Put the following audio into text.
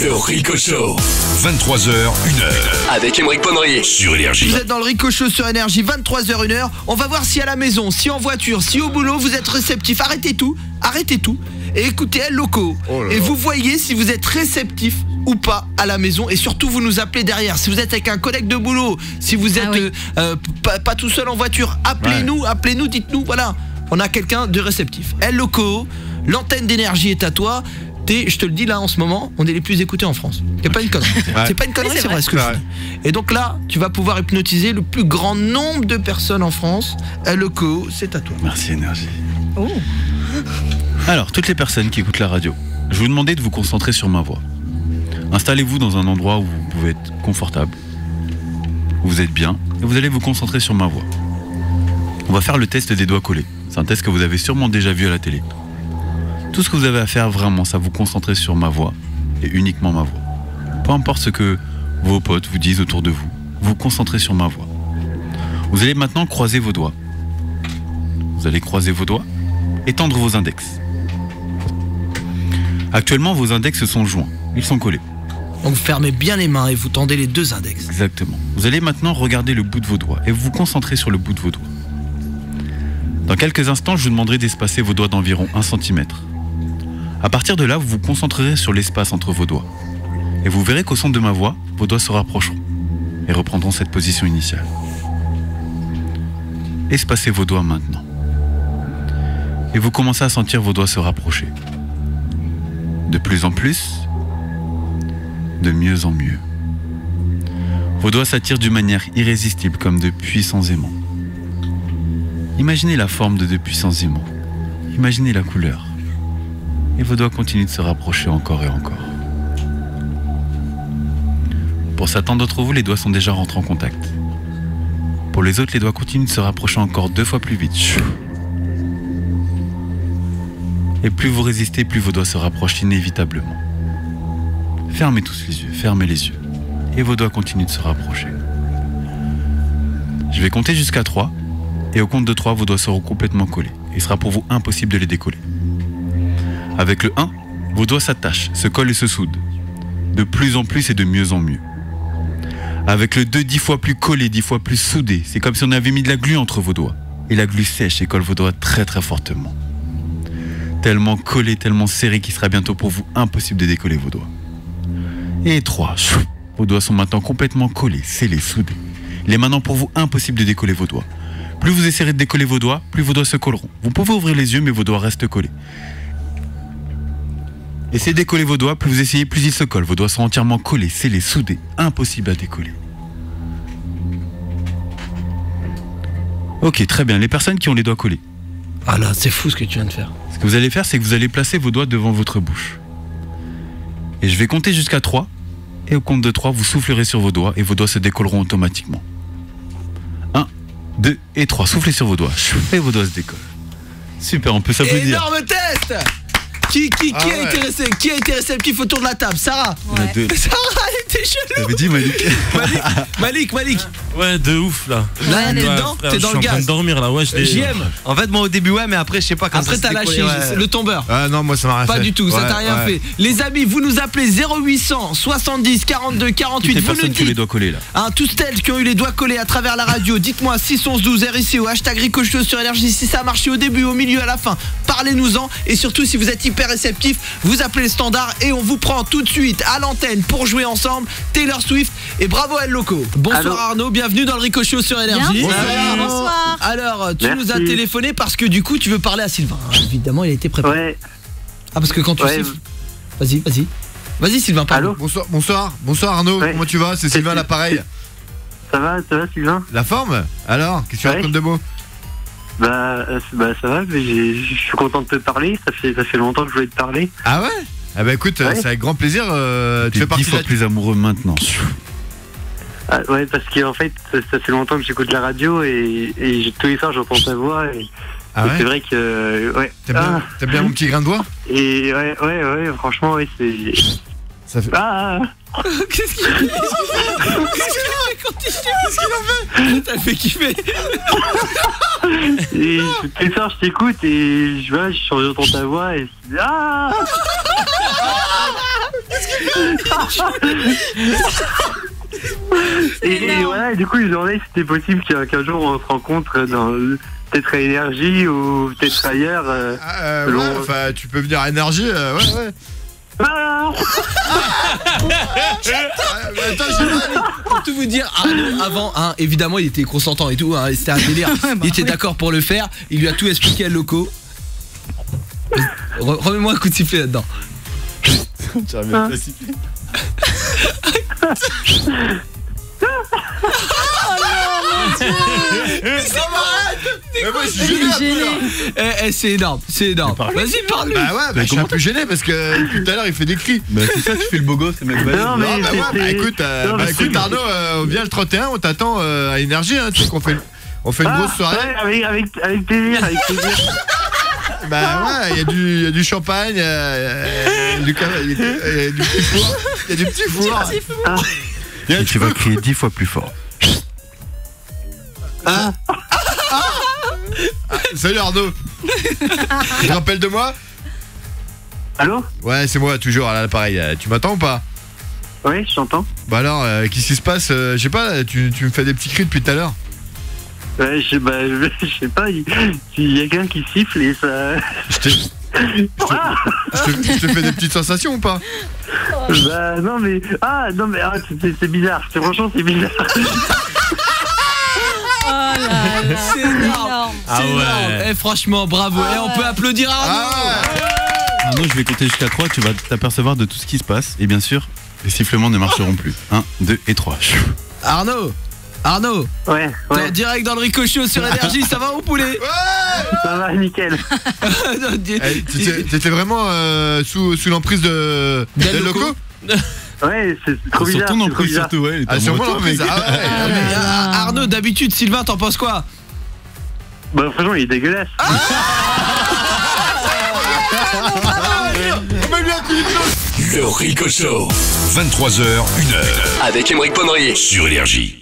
Le Rico Show. 23h, 1h. Avec Aymeric Ponrier sur Énergie. Vous êtes dans le Rico Show sur Énergie, 23h, 1h. On va voir si à la maison, si en voiture, si au boulot, vous êtes réceptif. Arrêtez tout. Et écoutez El Loco. Et vous voyez si vous êtes réceptif ou pas à la maison. Et surtout, vous nous appelez derrière. Si vous êtes avec un collègue de boulot, si vous êtes pas tout seul en voiture, appelez-nous, dites-nous, voilà. On a quelqu'un de réceptif. El Loco, l'antenne d'Énergie est à toi. Je te le dis là en ce moment, on est les plus écoutés en France. C'est pas une connerie. C'est pas une connerie, c'est vrai ce que je dis. Et donc là, tu vas pouvoir hypnotiser le plus grand nombre de personnes en France. El Loco, c'est à toi. Merci Énergie. Alors, toutes les personnes qui écoutent la radio, je vais vous demander de vous concentrer sur ma voix. Installez-vous dans un endroit où vous pouvez être confortable, où vous êtes bien, et vous allez vous concentrer sur ma voix. On va faire le test des doigts collés. C'est un test que vous avez sûrement déjà vu à la télé. Tout ce que vous avez à faire vraiment, c'est vous concentrer sur ma voix, et uniquement ma voix. Peu importe ce que vos potes vous disent autour de vous, vous concentrez sur ma voix. Vous allez maintenant croiser vos doigts. Vous allez croiser vos doigts et tendre vos index. Actuellement, vos index sont joints, ils sont collés. Donc vous fermez bien les mains et vous tendez les deux index. Exactement. Vous allez maintenant regarder le bout de vos doigts et vous concentrez sur le bout de vos doigts. Dans quelques instants, je vous demanderai d'espacer vos doigts d'environ 1 cm. À partir de là, vous vous concentrerez sur l'espace entre vos doigts. Et vous verrez qu'au son de ma voix, vos doigts se rapprocheront et reprendront cette position initiale. Espacez vos doigts maintenant. Et vous commencez à sentir vos doigts se rapprocher. De plus en plus, de mieux en mieux. Vos doigts s'attirent d'une manière irrésistible comme de puissants aimants. Imaginez la forme de puissants aimants. Imaginez la couleur. Et vos doigts continuent de se rapprocher encore et encore. Pour certains d'entre vous, les doigts sont déjà rentrés en contact. Pour les autres, les doigts continuent de se rapprocher encore 2 fois plus vite. Et plus vous résistez, plus vos doigts se rapprochent inévitablement. Fermez tous les yeux, fermez les yeux. Et vos doigts continuent de se rapprocher. Je vais compter jusqu'à 3. Et au compte de 3, vos doigts seront complètement collés. Il sera pour vous impossible de les décoller. Avec le 1, vos doigts s'attachent, se collent et se soudent. De plus en plus et de mieux en mieux. Avec le 2, 10 fois plus collés, 10 fois plus soudés. C'est comme si on avait mis de la glu entre vos doigts. Et la glu sèche et colle vos doigts très très fortement. Tellement collés, tellement serrés qu'il sera bientôt pour vous impossible de décoller vos doigts. Et 3, vos doigts sont maintenant complètement collés, scellés, soudés. Il est maintenant pour vous impossible de décoller vos doigts. Plus vous essayerez de décoller vos doigts, plus vos doigts se colleront. Vous pouvez ouvrir les yeux, mais vos doigts restent collés. Essayez de décoller vos doigts, plus vous essayez, plus ils se collent. Vos doigts sont entièrement collés, scellés, soudés, impossible à décoller. Ok, très bien. Les personnes qui ont les doigts collés. Ah là, c'est fou ce que tu viens de faire. Ce que vous allez faire, c'est que vous allez placer vos doigts devant votre bouche. Et je vais compter jusqu'à 3. Et au compte de 3, vous soufflerez sur vos doigts et vos doigts se décolleront automatiquement. 1, 2 et 3. Soufflez sur vos doigts. Et vos doigts se décollent. Super, on peut s'applaudir. Énorme test. Qui a été réceptif autour de la table? Sarah. Sarah, elle était chelou. T'avais dit Malik. Ouais, de ouf là. Là, t'es dedans, t'es dans le gaz. Je suis en train de dormir là, ouais. JM. En fait, moi au début, ouais, mais après, je sais pas quand après, t'as lâché le tombeur. Ah non, moi ça m'a rien fait. Pas du tout, ça t'a rien fait. Les amis, vous nous appelez 0800 70 42 48. Toutes les personnes qui ont les doigts collés là. Tous celles qui ont eu les doigts collés à travers la radio, dites-moi 611 12 RICO, hashtag Rico Show sur Énergie. Si ça a marché au début, au milieu, à la fin, parlez-nous-en. Et surtout, si vous êtes hyper réceptif, vous appelez le standard et on vous prend tout de suite à l'antenne pour jouer ensemble. Taylor Swift et bravo El Loco. Bonsoir Arnaud, bienvenue dans le Rico Show sur Énergie. Bonsoir. Alors, tu nous as téléphoné parce que du coup, tu veux parler à Sylvain. Évidemment, il a été préparé. Ouais. Ah, parce que quand tu siffles. Vas-y Sylvain, parle. Bonsoir Arnaud, comment tu vas? C'est Sylvain l'appareil. Ça va Sylvain? La forme? Alors, qu'est-ce que tu racontes de beau? Bah ça va, mais je suis content de te parler, ça fait longtemps que je voulais te parler. Ah ouais? Ah bah écoute, c'est avec grand plaisir, tu fais partie 10 fois plus amoureux maintenant. Ah, ouais, parce qu'en fait, ça fait longtemps que j'écoute la radio et tous les soirs j'entends ta voix et c'est vrai que... ouais. T'as bien mon petit grain de voix? Et ouais, franchement, ouais, c'est... Ça fait... Qu'est-ce qu'il fait? Qu'est-ce qu'il en fait? T'as fait kiffer. Et tous les soirs je t'écoute et j'entends ta voix et... Qu'est-ce qu'il fait? Et voilà, et du coup, ils ont demandé si c'était possible qu'un jour on se rencontre dans peut-être à Énergie ou peut-être ailleurs. Ouais, enfin, tu peux venir à Énergie, ouais. Ah Attends, j'ai mal. Pour tout vous dire, Arnaud, avant, hein, évidemment, il était consentant et tout, hein, c'était un délire. Il était d'accord pour le faire, il lui a tout expliqué à Loco. Remets-moi un coup de sifflet là-dedans. Tu vas même pas siffler. Mais moi, je suis gêné. C'est énorme, c'est énorme. Vas-y, parle-lui. Bah ouais, je suis un peu gêné parce que tout à l'heure il fait des cris. Bah c'est ça, tu fais le beau gosse, c'est même pas. Non, mais écoute Arnaud, viens le 31, on t'attend à Énergie, hein, tu sais qu'on fait une grosse soirée. Ouais, avec plaisir, avec plaisir. Bah ouais, il y a du champagne, il y a du petit four. Il y a du petit four. Et tu vas crier 10 fois plus fort. Salut Arnaud. Tu te rappelles de moi? Allô? Ouais, c'est moi toujours à l'appareil. Tu m'attends ou pas? Oui, je t'entends. Bah alors, qu'est-ce qui se passe? Je sais pas, tu me fais des petits cris depuis tout à l'heure. Ouais, je sais pas, il y a quelqu'un qui siffle et ça... Je te fais des petites sensations ou pas? Bah non mais... c'est bizarre, franchement c'est bizarre. Oh là là, C'est énorme. Ah C'est énorme. ouais. Franchement, bravo. Ah On peut applaudir Arnaud. Arnaud, je vais compter jusqu'à 3, tu vas t'apercevoir de tout ce qui se passe. Et bien sûr, les sifflements ne marcheront plus. 1, 2 et 3. Arnaud, Ouais. t'es en direct dans le Ricochot sur Énergie, ça va au poulet? Ça va, nickel. T'étais vraiment sous l'emprise de Loco? Ouais, c'est trop Sur bizarre. ton c'est trop emprise, bizarre. surtout, ouais. Sur mon emprise, Arnaud, d'habitude, Sylvain, t'en penses quoi? Bah franchement, il est dégueulasse. Le Ricochot. 23h, 1h. Avec Aymeric Ponrier. Sur Énergie.